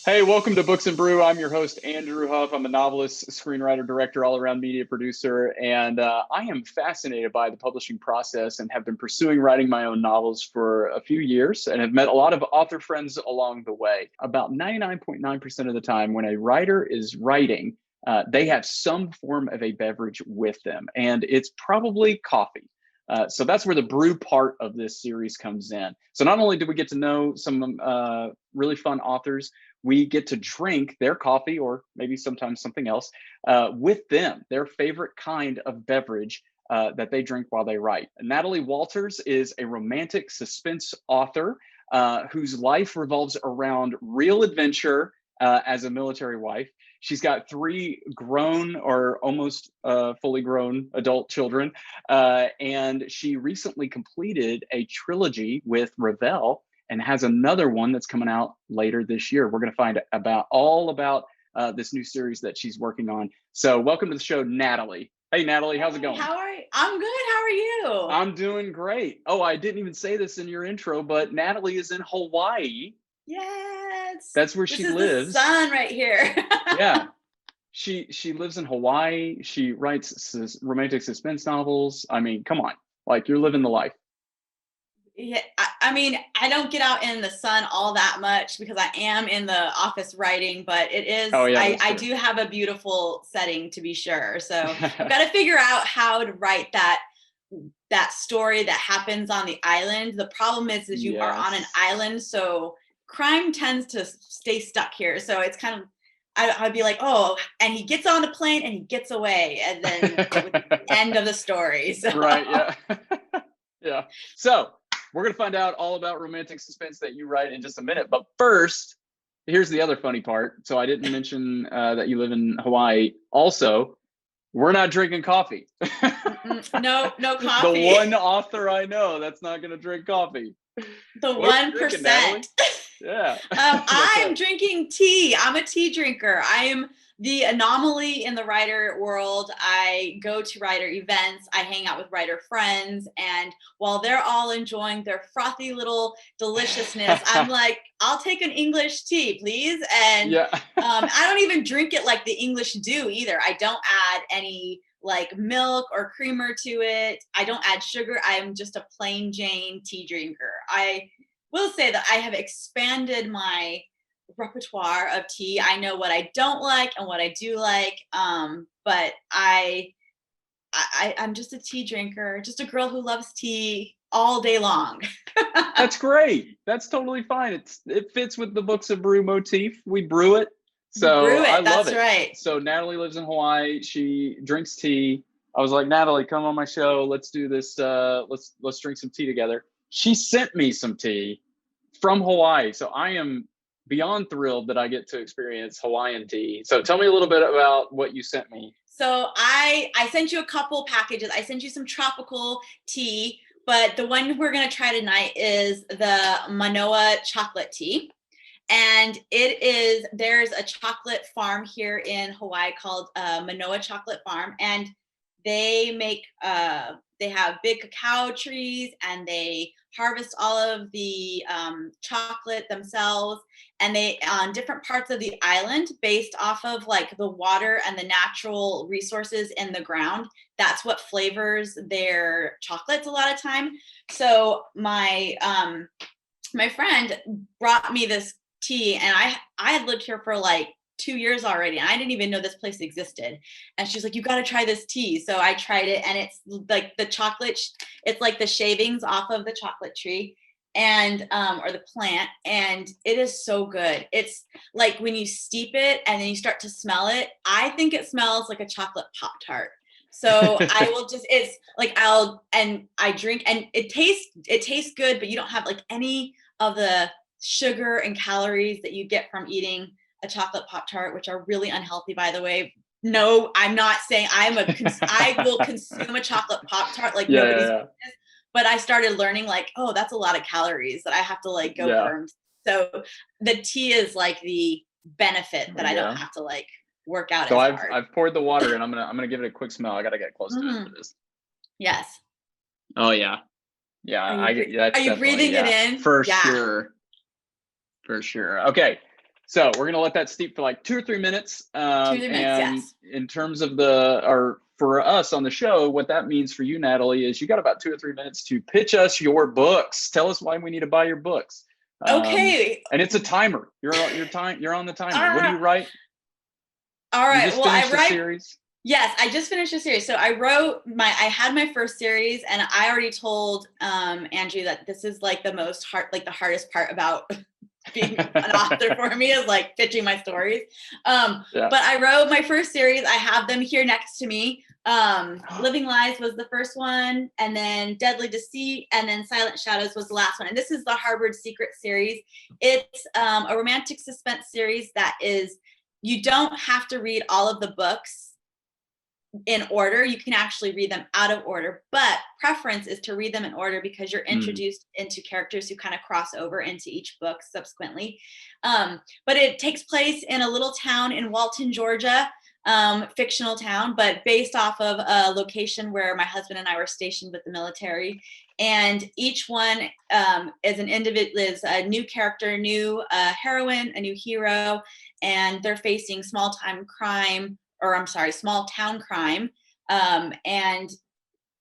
Hey, welcome to Books and Brew. I'm your host, Andrew Huff. I'm a novelist, screenwriter, director, all around media producer, and I am fascinated by the publishing process and have been pursuing writing my own novels for a few years and have met a lot of author friends along the way. About 99.9% of the time, when a writer is writing, they have some form of a beverage with them, and it's probably coffee. So that's where the brew part of this series comes in. So not only do we get to know some really fun authors, we get to drink their coffee or maybe sometimes something else with them, their favorite kind of beverage that they drink while they write. Natalie Walters is a romantic suspense author whose life revolves around real adventure as a military wife. She's got 3 grown or almost fully grown adult children. And she recently completed a trilogy with Ravel and has another one that's coming out later this year. We're going to find all about this new series that she's working on. So welcome to the show, Natalie. Hey, Natalie, how's it going? How are you? I'm good. How are you? I'm doing great. Oh, I didn't even say this in your intro, but Natalie is in Hawaii. Yes. That's where This she is lives. the sun right here. Yeah. She lives in Hawaii. She writes romantic suspense novels. I mean, come on. Like, you're living the life. Yeah, I mean, I don't get out in the sun all that much because I am in the office writing, but it is, Oh, yeah, I true. do have a beautiful setting to be sure. So I've got to figure out how to write that story that happens on the island. The problem is you are on an Yes. island, so crime tends to stay stuck here. So it's kind of, I'd be like, oh, and he gets on the plane and he gets away, and then end of the story. So Right, yeah. Yeah. So we're going to find out all about romantic suspense that you write in just a minute. But first, here's the other funny part. So I didn't mention that you live in Hawaii. Also, we're not drinking coffee. no The coffee. one author I know that's not going to drink coffee. The What are we drinking, Natalie? 1%. Yeah. I'm drinking tea. I'm a tea drinker. I am the anomaly in the writer world. I go to writer events. I hang out with writer friends. And while they're all enjoying their frothy little deliciousness, I'm like, I'll take an English tea, please. And Yeah. I don't even drink it like the English do either. I don't add any like milk or creamer to it. I don't add sugar. I am just a plain Jane tea drinker. I will say that I have expanded my repertoire of tea. I know what I don't like and what I do like. But I'm just a tea drinker, just a girl who loves tea all day long. That's great. That's totally fine. It fits with the Books of Brew motif. We brew it. You So brew I it. love That's it. right. So Natalie lives in Hawaii. She drinks tea. I was like, Natalie, come on my show. Let's do this. Let's drink some tea together. She sent me some tea from Hawaii. So I am beyond thrilled that I get to experience Hawaiian tea. So tell me a little bit about what you sent me. So I sent you a couple packages. I sent you some tropical tea, but the one we're going to try tonight is the Manoa Chocolate Tea. And there's a chocolate farm here in Hawaii called Manoa Chocolate Farm. And they have big cacao trees, and they harvest all of the chocolate themselves. And they, on different parts of the island, based off of like the water and the natural resources in the ground, that's what flavors their chocolates a lot of time. So my friend brought me this tea, and I had lived here for like 2 years already, and I didn't even know this place existed. And she's like, you got to try this tea. So I tried it, and it's like the chocolate, it's like the shavings off of the chocolate tree, and or the plant, and it is so good. It's like when you steep it and then you start to smell it, I think it smells like a chocolate Pop-Tart. So I will just, it's like I drink, and it tastes good, but you don't have like any of the sugar and calories that you get from eating a chocolate Pop-Tart, which are really unhealthy, by the way. No, I'm not saying I will consume a chocolate Pop-Tart like nobody's business. But I started learning like, oh, that's a lot of calories that I have to like go burn. So the tea is like the benefit that I don't have to like work out so as I've hard. I've poured the water, and I'm gonna give it a quick smell. I gotta get close to it for this. Yes. Oh yeah. Yeah, Are you breathing it in? For sure. For sure. Okay. So we're gonna let that steep for like 2 or 3 minutes. 2 or 3 minutes, And yes. in terms of or for us on the show, what that means for you, Natalie, is you got about 2 or 3 minutes to pitch us your books. Tell us why we need to buy your books. Okay. And it's a timer. You're on the timer. What do you write? All You right. just Well, finished a series? Yes, I just finished a series. So I had my first series, and I already told Andrew that this is like the hardest part about being an author for me is like pitching my stories. But I wrote my first series. I have them here next to me. Living Lies was the first one, and then Deadly Deceit, and then Silent Shadows was the last one. And this is the Harbored Secret series. It's a romantic suspense series that is, you don't have to read all of the books in order. You can actually read them out of order, but preference is to read them in order because you're introduced into characters who kind of cross over into each book subsequently. But it takes place in a little town in Walton, Georgia, fictional town, but based off of a location where my husband and I were stationed with the military. And each one is an individual, is a new character, new heroine, a new hero, and they're facing small town crime. And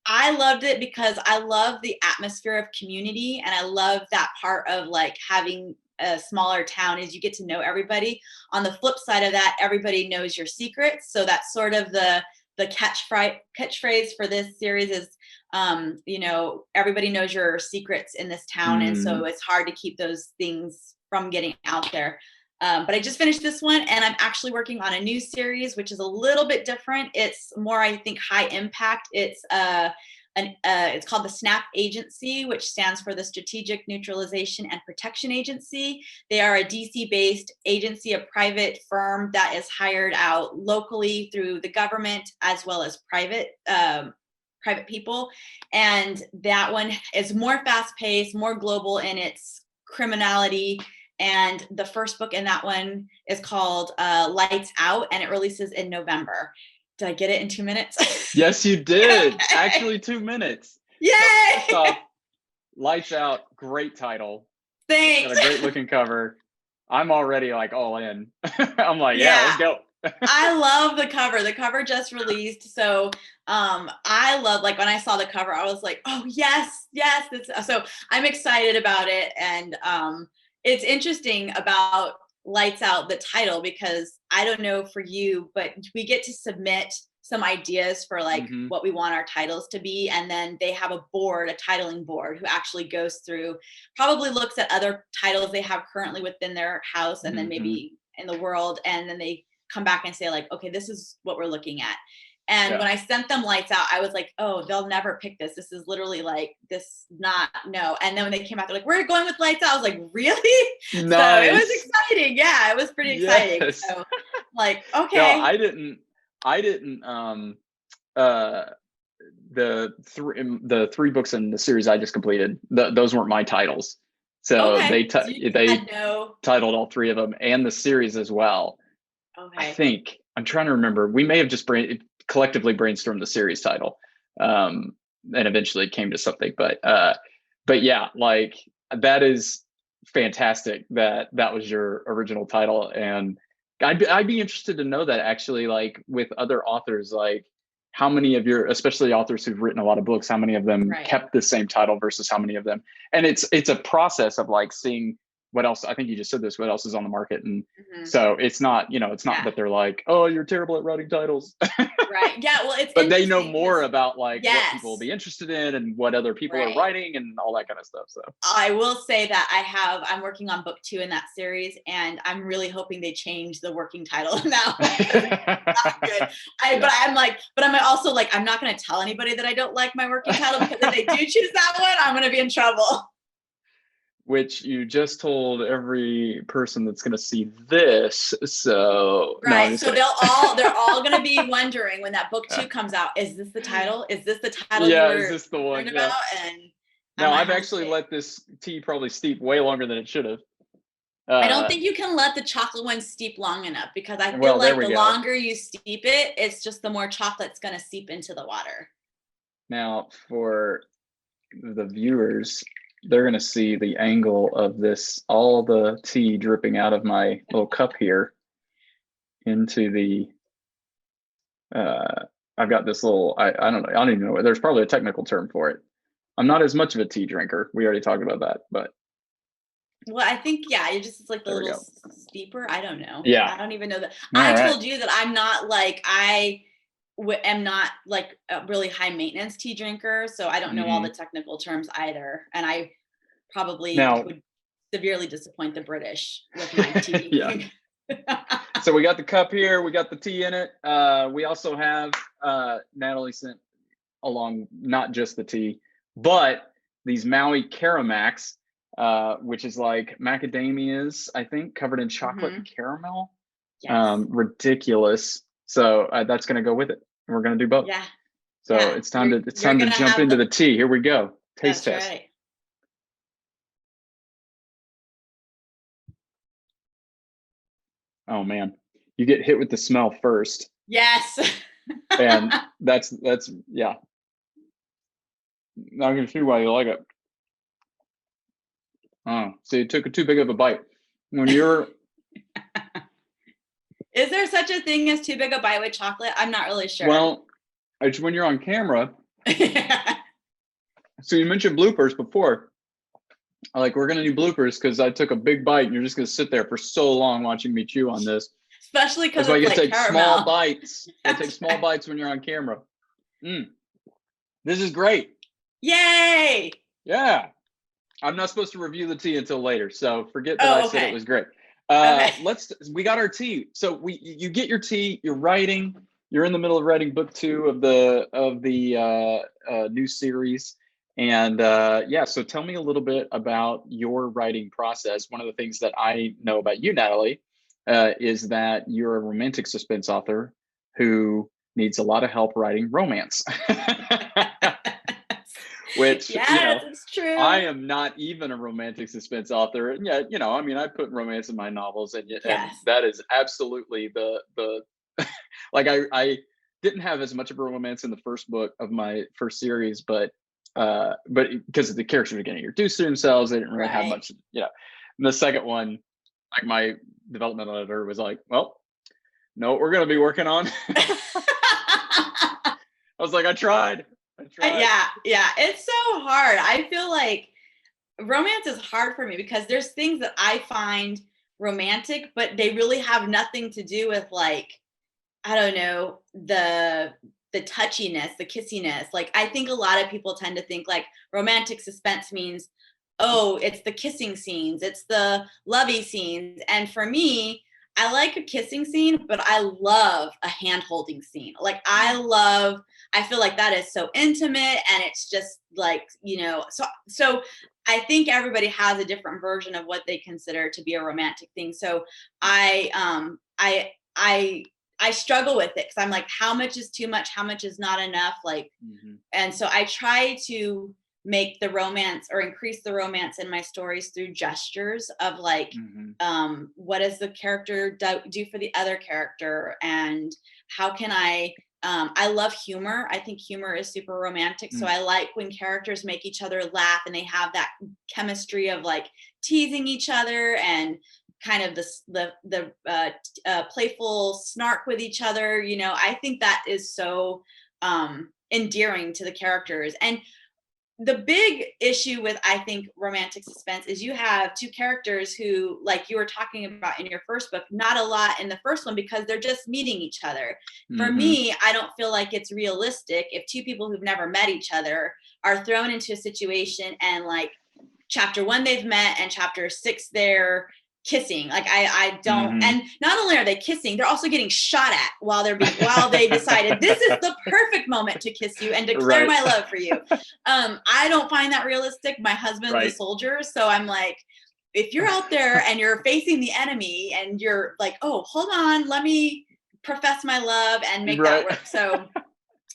I loved it because I love the atmosphere of community, and I love that part of like having a smaller town is you get to know everybody. On the flip side of that, everybody knows your secrets. So that's sort of the catchphrase for this series is, everybody knows your secrets in this town. And so it's hard to keep those things from getting out there. But I just finished this one, and I'm actually working on a new series, which is a little bit different. It's more, I think, high impact. It's called the SNAP Agency, which stands for the Strategic Neutralization and Protection Agency. They are a DC-based agency, a private firm that is hired out locally through the government as well as private people. And that one is more fast-paced, more global in its criminality. And the first book in that one is called Lights Out, and it releases in November. Did I get it in 2 minutes? Yes, you did. Actually, 2 minutes. Yay! So first off, Lights Out, great title. Thanks. Got a great looking cover. I'm already like all in. I'm like, yeah, let's go. I love the cover. The cover just released. So I love, like when I saw the cover, I was like, oh yes. So I'm excited about it. And it's interesting about Lights Out, the title, because I don't know for you, but we get to submit some ideas for like what we want our titles to be. And then they have a titling board who actually goes through, probably looks at other titles they have currently within their house and then maybe in the world. And then they come back and say like, okay, this is what we're looking at. And when I sent them Lights Out, I was like, oh, they'll never pick this. This is literally like no. And then when they came out, they're like, we're going with Lights Out. I was like, really? Nice. So it was exciting. Yeah, it was pretty exciting. So like, okay. No, I didn't the three books in the series I just completed, those weren't my titles. So they titled all three of them and the series as well. I think I'm trying to remember. We may have just collectively brainstormed the series title, and eventually it came to something. But yeah, like that is fantastic that was your original title, and I'd be interested to know that actually, like with other authors, like how many of your, especially authors who've written a lot of books, how many of them kept the same title versus how many of them, and it's a process of like seeing what else. I think you just said this, what else is on the market. And so it's not, it's not that they're like, oh, you're terrible at writing titles. Right. Yeah. Well, it's but they know more about like what people will be interested in and what other people are writing and all that kind of stuff. So I will say that I'm working on book 2 in that series, and I'm really hoping they change the working title now. Not good. But I'm also like, I'm not going to tell anybody that I don't like my working title, because if they do choose that one, I'm going to be in trouble. Which you just told every person that's going to see this. So so they're all going to be wondering when that book 2 comes out, is this the title? Is this the title? Is this the one? About? And now I've actually let this tea probably steep way longer than it should have. I don't think you can let the chocolate one steep long enough, because I feel like the longer you steep it, it's just the more chocolate's going to seep into the water. Now for the viewers, they're gonna see the angle of this, all the tea dripping out of my little cup here into the. I've got this little. I don't know. I don't even know. There's probably a technical term for it. I'm not as much of a tea drinker. We already talked about that, but. Well, I think, yeah, you're just like the There we little go. steeper. I don't know. Yeah. I don't even know that. All I right. told you that I'm not like, am not like a really high maintenance tea drinker. So I don't know all the technical terms either. And I probably Now, would severely disappoint the British with my tea. yeah. So we got the cup here. We got the tea in it. We also have, Natalie sent along not just the tea, but these Maui Caramacs, which is like macadamias, I think, covered in chocolate and caramel. Yes. Ridiculous. So that's going to go with it. We're going to do both. Yeah. So Yeah. it's time to jump into the tea. Here we go. Taste test. Right. Oh man, you get hit with the smell first. Yes. And that's yeah. Now I can see why you like it. Oh, so you took too big of a bite. When you're Is there such a thing as too big a bite with chocolate? I'm not really sure. Well, it's when you're on camera. So you mentioned bloopers before. Like, we're gonna do bloopers because I took a big bite, and you're just gonna sit there for so long watching me chew on this. Especially because it's like take caramel. Small bites. I take small bites when you're on camera. This is great. Yay! Yeah. I'm not supposed to review the tea until later, so forget that I said it was great. We got our tea. So you get your tea, you're writing, you're in the middle of writing book 2 of the new series. And so tell me a little bit about your writing process. One of the things that I know about you, Natalie, is that you're a romantic suspense author who needs a lot of help writing romance. Which, it's true. I am not even a romantic suspense author. And yet, I mean, I put romance in my novels, and that is absolutely the like, I didn't have as much of a romance in the first book of my first series, but because the characters were getting introduced to themselves, they didn't really have much, And the second one, like, my development editor was like, well, know what we're going to be working on. I was like, I tried. Yeah, it's so hard. I feel like romance is hard for me because there's things that I find romantic, but they really have nothing to do with, like, I don't know, the touchiness, the kissiness. Like, I think a lot of people tend to think like romantic suspense means, oh, it's the kissing scenes, it's the lovey scenes. And for me, I like a kissing scene, but I love a hand-holding scene. Like, I feel like that is so intimate, and it's just like, so I think everybody has a different version of what they consider to be a romantic thing. So I struggle with it because I'm like, how much is too much? How much is not enough? Like, and so I try to make the romance or increase the romance in my stories through gestures of like, what does the character do for the other character? And how can I love humor. I think humor is super romantic. So I like when characters make each other laugh and they have that chemistry of like teasing each other and kind of the playful snark with each other. I think that is so endearing to the characters. And the big issue with, I think, romantic suspense is you have two characters who, like you were talking about in your first book, not a lot in the first one because they're just meeting each other. For me, I don't feel like it's realistic if two people who've never met each other are thrown into a situation and, like, chapter 1 they've met and chapter 6 they're kissing. Like, I don't, and not only are they kissing, they're also getting shot at while they decided this is the perfect moment to kiss you and declare my love for you. I don't find that realistic. My husband's a soldier, so I'm like, if you're out there and you're facing the enemy and you're like, oh, hold on, let me profess my love and make that work. So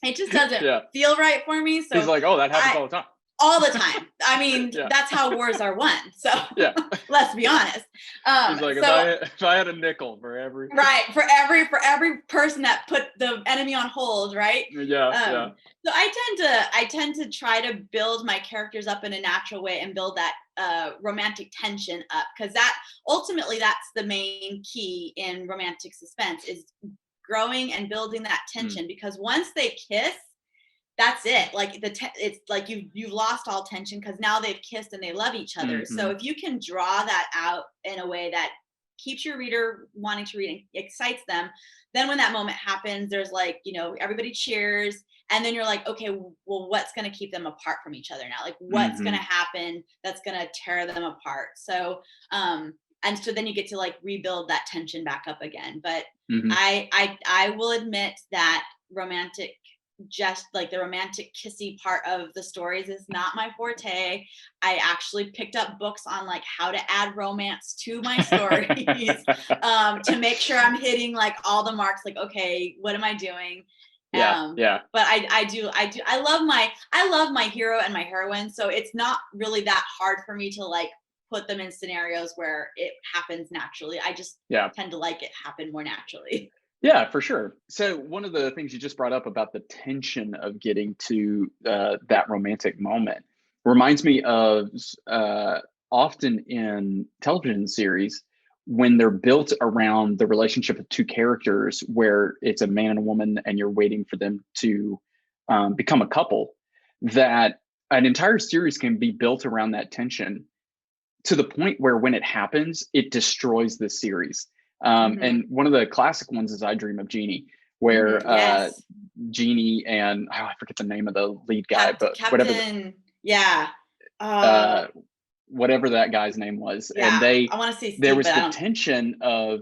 it just doesn't feel right for me. So he's like, oh, that happens all the time. all the time. I mean, Yeah. that's how wars are won. So Yeah. let's be honest. He's like, So if I had a nickel for every. right, for every person that put the enemy on hold, right? Yeah. So I tend to try to build my characters up in a natural way and build that romantic tension up, because that ultimately that's the main key in romantic suspense, is growing and building that tension. Because once they kiss, that's it. Like it's like you've lost all tension, because now they've kissed and they love each other. So if you can draw that out in a way that keeps your reader wanting to read and excites them, then when that moment happens, there's like, everybody cheers, and then you're like, okay, well, what's going to keep them apart from each other now? Like, what's going to happen that's going to tear them apart? So and so then you get to like rebuild that tension back up again. But I will admit that just like the romantic kissy part of the stories is not my forte. I actually picked up books on like how to add romance to my stories to make sure I'm hitting like all the marks. Like, okay, what am I doing? Yeah. But I love my hero and my heroine, so it's not really that hard for me to like put them in scenarios where it happens naturally. I just tend to like it happen more naturally. Yeah, for sure. So one of the things you just brought up about the tension of getting to that romantic moment reminds me of often in television series when they're built around the relationship of two characters, where it's a man and a woman and you're waiting for them to become a couple, that an entire series can be built around that tension to the point where when it happens, it destroys the series. And one of the classic ones is I Dream of Jeannie, where Yes. Jeannie and I forget the name of the lead guy, but Captain, whatever that guy's name was. Yeah, And I want to say Steve, there was the tension of,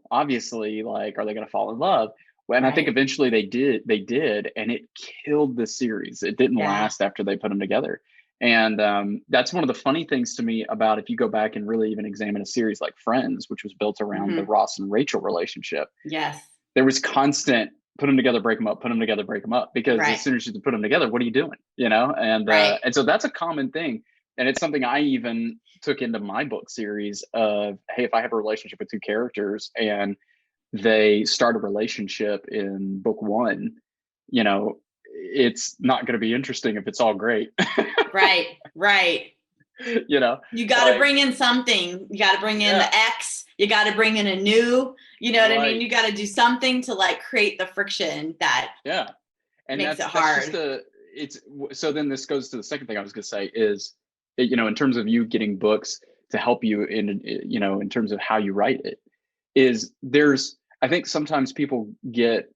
obviously, like, are they going to fall in love? And I think eventually they did, and it killed the series. It didn't last after they put them together. And that's one of the funny things to me about, if you go back and really even examine a series like Friends, which was built around the Ross and Rachel relationship. Yes. There was constant put them together, break them up, put them together, break them up, because as soon as you put them together, what are you doing? And so that's a common thing. And it's something I even took into my book series of, hey, if I have a relationship with two characters and they start a relationship in book one, it's not going to be interesting if it's all great. Right. You got to bring in something. You got to bring in the X. You got to bring in a new, what I mean? You got to do something to like create the friction that and makes it hard. So then this goes to the second thing I was going to say is, in terms of you getting books to help you in terms of how you write it, is I think sometimes people get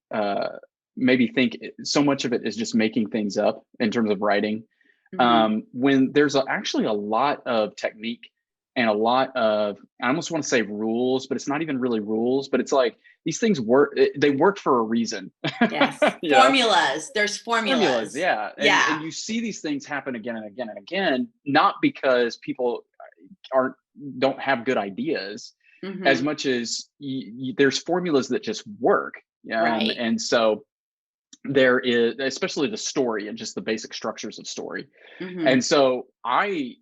maybe think so much of it is just making things up in terms of writing, when there's actually a lot of technique and a lot of, I almost want to say rules, but it's not even really rules, but it's like these things work. They work for a reason. Yes. Formulas. There's formulas. Yeah. And you see these things happen again and again and again, not because people don't have good ideas, as much as there's formulas that just work. And so there is, especially the story and just the basic structures of story. And so I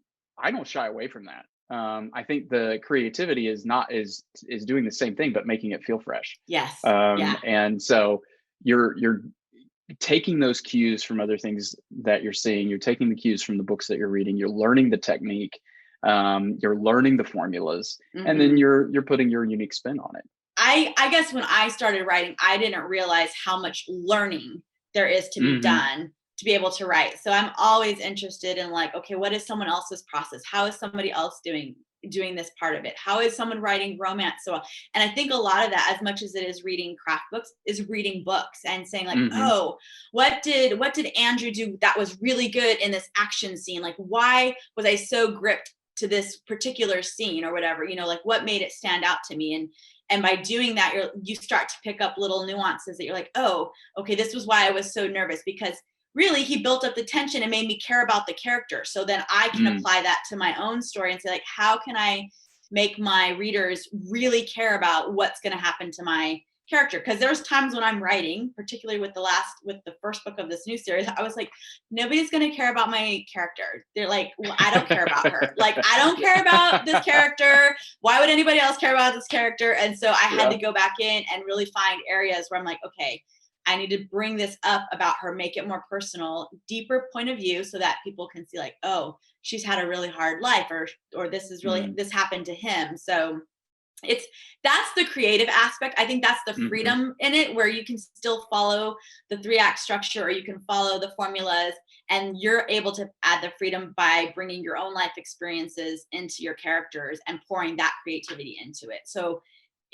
don't shy away from that. I think the creativity is doing the same thing, but making it feel fresh. Yes. And so you're taking those cues from other things that you're seeing. You're taking the cues from the books that you're reading. You're learning the technique. You're learning the formulas, and then you're putting your unique spin on it. I guess when I started writing, I didn't realize how much learning there is to be done to be able to write. So I'm always interested in like, okay, what is someone else's process? How is somebody else doing this part of it? How is someone writing romance so well? And I think a lot of that, as much as it is reading craft books, is reading books and saying like, oh, what did Andrew do that was really good in this action scene? Like, why was I so gripped to this particular scene or whatever, like what made it stand out to me? And by doing that, you start to pick up little nuances that you're like, oh, okay, this was why I was so nervous, because really he built up the tension and made me care about the character. So then I can apply that to my own story and say like, how can I make my readers really care about what's going to happen to my character. Because there's times when I'm writing, particularly with the first book of this new series, I was like, nobody's going to care about my character. They're like, well, I don't care about her. Like, I don't care about this character. Why would anybody else care about this character? And so I had to go back in and really find areas where I'm like, okay, I need to bring this up about her, make it more personal, deeper point of view, so that people can see like, oh, she's had a really hard life, or this is really, this happened to him. So that's the creative aspect. I think that's the freedom in it, where you can still follow the 3-act structure, or you can follow the formulas, and you're able to add the freedom by bringing your own life experiences into your characters and pouring that creativity into it. So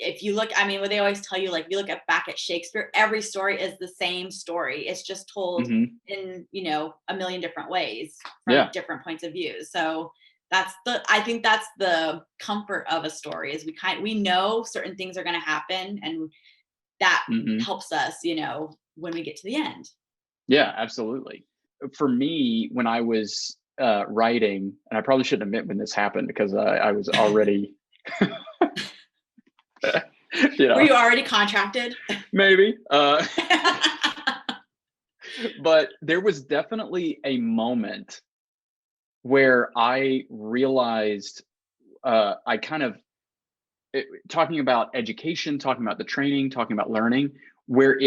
if you look, I mean, what they always tell you, like, if you look back at Shakespeare, every story is the same story. It's just told in, a million different ways from different points of view. So I think that's the comfort of a story, is we know certain things are going to happen, and that helps us, when we get to the end. Yeah, absolutely. For me, when I was writing, and I probably shouldn't admit when this happened, because I was already Were you already contracted? Maybe. But there was definitely a moment where I realized talking about education, talking about the training, talking about learning, where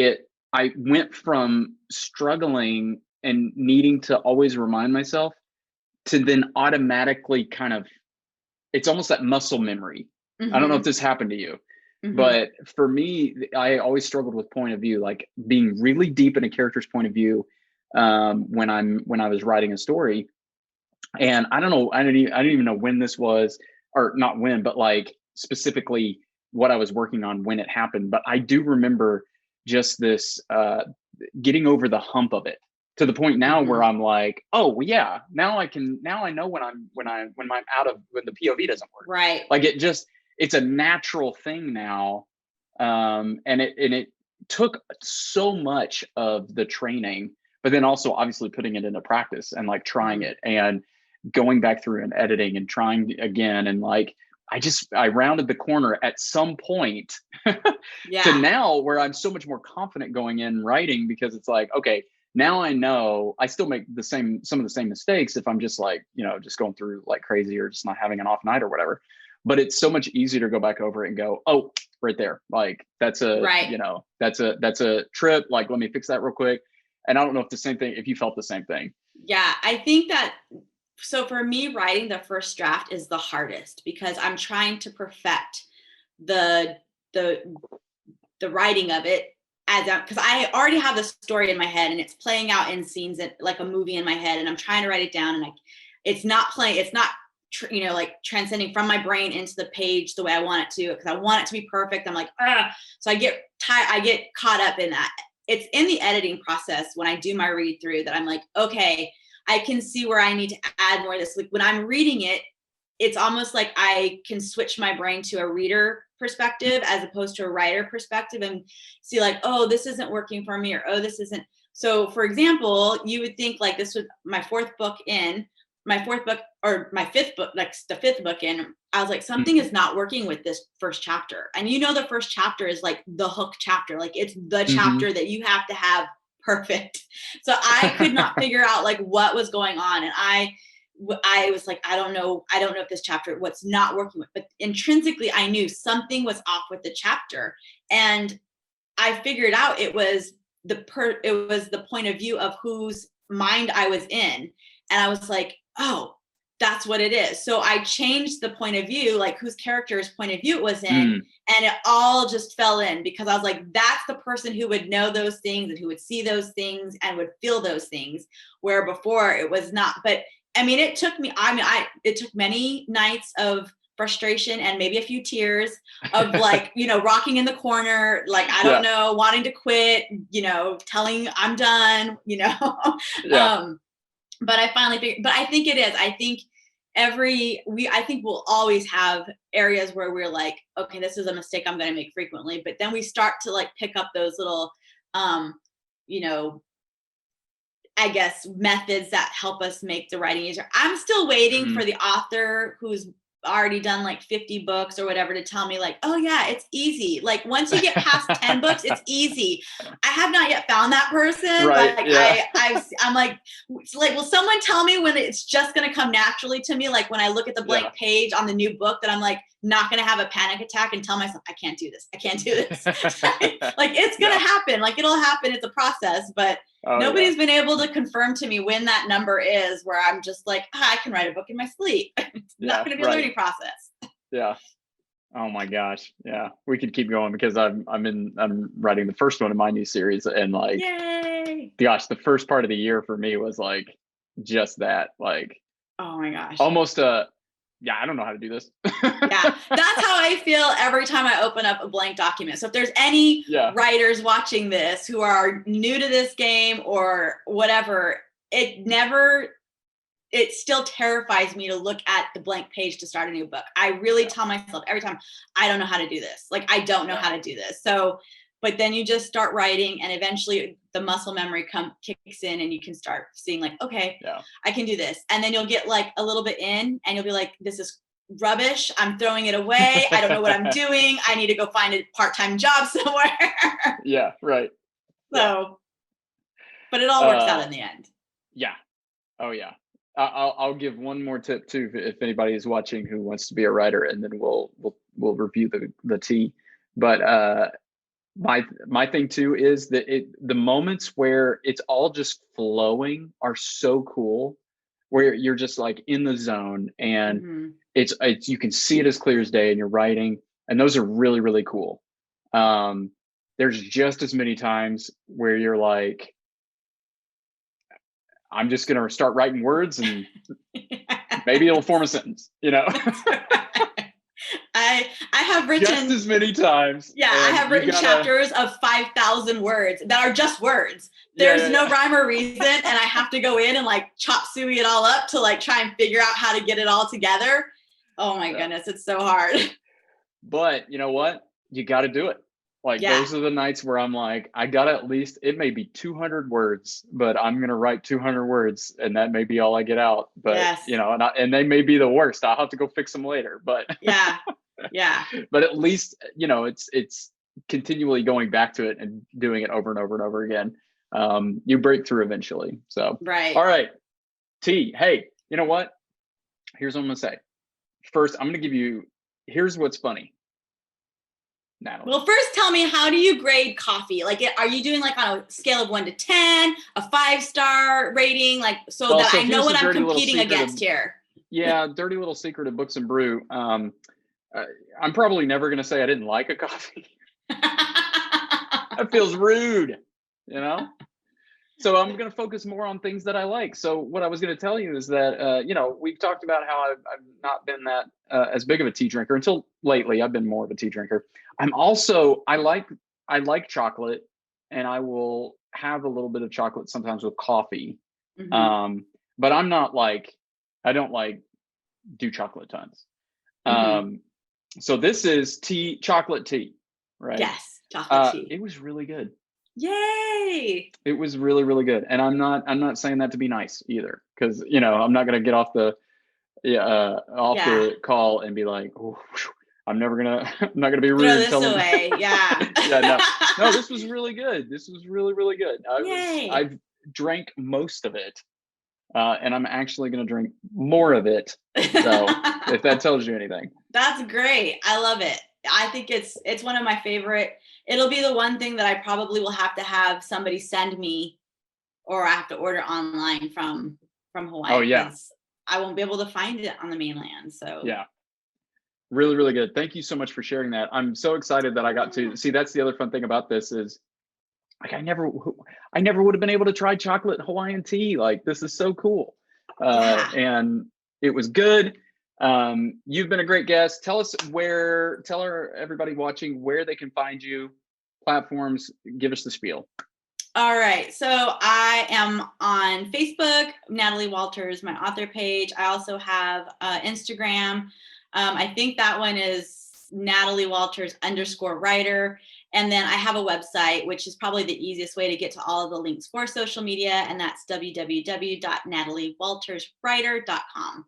I went from struggling and needing to always remind myself to then automatically it's almost that muscle memory. I don't know if this happened to you, but for me, I always struggled with point of view, like being really deep in a character's point of view when I was writing a story. And I don't know, I didn't even know when this was, or not when, but like specifically what I was working on when it happened. But I do remember just this getting over the hump of it, to the point now where I'm like, oh well, yeah, now I know when the POV doesn't work. Right. Like it's a natural thing now. And it took so much of the training, but then also obviously putting it into practice and like trying it and going back through and editing and trying again. And like, I rounded the corner at some point to now where I'm so much more confident going in writing, because it's like, okay, now I know I still make some of the same mistakes if I'm just like, just going through like crazy, or just not having an off night or whatever. But it's so much easier to go back over it and go, oh, right there. Like that's a trip. Like, let me fix that real quick. And I don't know if you felt the same thing. Yeah, I think that, so for me, writing the first draft is the hardest, because I'm trying to perfect the writing of it, because I already have the story in my head and it's playing out in scenes like a movie in my head, and I'm trying to write it down, and it's not like transcending from my brain into the page the way I want it to, because I want it to be perfect. I'm like, so I get caught up in that. It's in the editing process when I do my read through that I'm like, okay, I can see where I need to add more of this. Like when I'm reading it, it's almost like I can switch my brain to a reader perspective as opposed to a writer perspective, and see like, oh, this isn't working for me, or oh, this isn't. So for example, you would think like this was my fifth book, like the fifth book in, I was like, something is not working with this first chapter. And the first chapter is like the hook chapter. Like it's the chapter that you have to have perfect. So I could not figure out like what was going on. And I was like, I don't know if this chapter, what's not working with, but intrinsically I knew something was off with the chapter. And I figured out it was the point of view of whose mind I was in. And I was like, oh, that's what it is. So I changed the point of view, like whose character's point of view it was in, and it all just fell in, because I was like, that's the person who would know those things and who would see those things and would feel those things, where before it was not. But I mean, it took many nights of frustration and maybe a few tears of like, rocking in the corner, like, I don't know, wanting to quit, telling I'm done, but I finally figured, but I think it is. I think I think we'll always have areas where we're like, okay, this is a mistake I'm going to make frequently. But then we start to like pick up those little, I guess, methods that help us make the writing easier. I'm still waiting for the author who's already done like 50 books or whatever to tell me like, oh yeah, it's easy. Like once you get past 10 books, it's easy. I have not yet found that person, Right, but yeah. I'm like, will someone tell me when it's just going to come naturally to me? Like when I look at the blank page on the new book that I'm like not going to have a panic attack and tell myself, I can't do this. I can't do this. Like it's going to happen. Like it'll happen. It's a process, but nobody's been able to confirm to me when that number is where I'm just like, I can write a book in my sleep. It's not going to be a learning process. Yeah. Oh my gosh. Yeah. We could keep going because I'm writing the first one in my new series, and like, yay. Gosh, the first part of the year for me was like just that, like, oh my gosh, almost I don't know how to do this. Yeah, that's how I feel every time I open up a blank document. So if there's any writers watching this who are new to this game or whatever, it still terrifies me to look at the blank page to start a new book. I really tell myself every time, I don't know how to do this. Like, I don't know how to do this. So, but then you just start writing and eventually the muscle memory kicks in and you can start seeing like, okay, I can do this. And then you'll get like a little bit in and you'll be like, this is rubbish. I'm throwing it away. I don't know what I'm doing. I need to go find a part-time job somewhere. Yeah, right. So, but it all works out in the end. Yeah. Oh yeah. I'll give one more tip too, if anybody is watching who wants to be a writer, and then we'll review the tea. But my thing too is that the moments where it's all just flowing are so cool, where you're just like in the zone and it's you can see it as clear as day and you're writing, and those are really, really cool. There's just as many times where you're like, I'm just going to start writing words and maybe it'll form a sentence, you know? I have written just as many times. Yeah, I have written chapters of 5,000 words that are just words. There's no rhyme or reason, and I have to go in and like chop suey it all up to like try and figure out how to get it all together. Oh my goodness, it's so hard. But you know what? You got to do it. Like those are the nights where I'm like, I got to at least, it may be 200 words, but I'm going to write 200 words and that may be all I get out. But you know, and they may be the worst. I'll have to go fix them later, but but at least, you know, it's continually going back to it and doing it over and over and over again. You break through eventually. So, all right, T, hey, you know what? Here's what I'm going to say. First, I'm going to give you, here's what's funny. Natalie. Well, first tell me, how do you grade coffee? Like, are you doing like on a scale of 1 to 10, a 5-star rating? Like, so I know what I'm competing against here. Yeah, dirty little secret of Books and Brew. I'm probably never going to say I didn't like a coffee. That feels rude, you know? So I'm going to focus more on things that I like. So what I was going to tell you is that, you know, we've talked about how I've not been that as big of a tea drinker until lately. I've been more of a tea drinker. I'm also, I like chocolate, and I will have a little bit of chocolate sometimes with coffee. But I'm not like, I don't like do chocolate tons. So this is chocolate tea, right? Yes, chocolate tea. It was really good. Yay! It was really, really good. And I'm not saying that to be nice either, because, you know, I'm not going to get off the the call and be like, oh, I'm not gonna be rude. Throw this away. No, this was really good. This was really, really good. I've drank most of it, and I'm actually gonna drink more of it. So if that tells you anything. That's great. I love it. I think it's one of my favorite. It'll be the one thing that I probably will have somebody send me, or I have to order online from Hawaii. Oh yeah. I won't be able to find it on the mainland. So yeah. Really, really good. Thank you so much for sharing that. I'm so excited that I got to see. That's the other fun thing about this is, like, I never would have been able to try chocolate Hawaiian tea. Like, this is so cool. And it was good. You've been a great guest. Tell everybody watching where they can find you, platforms, give us the spiel. All right. So I am on Facebook, Natalie Walters, my author page. I also have Instagram. I think that one is Natalie Walters _writer. And then I have a website, which is probably the easiest way to get to all of the links for social media. And that's www.nataliewalterswriter.com.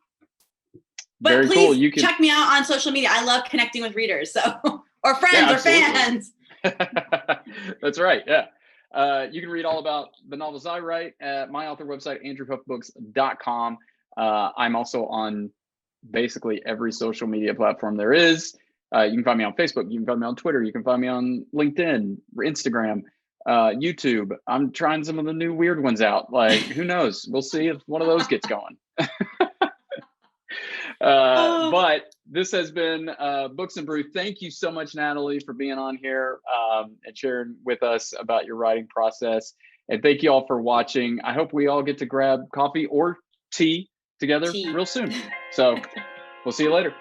But Very please cool. You can check me out on social media. I love connecting with readers, so or friends or fans. That's right. Yeah. You can read all about the novels I write at my author website, andrewhuffbooks.com. I'm also on basically every social media platform there is. You can find me on Facebook. You can find me on Twitter. You can find me on LinkedIn, Instagram, YouTube. I'm trying some of the new weird ones out. Like, who knows? We'll see if one of those gets going. But this has been Books and Brew. Thank you so much, Natalie, for being on here and sharing with us about your writing process. And thank you all for watching. I hope we all get to grab coffee or tea together real soon. So we'll see you later.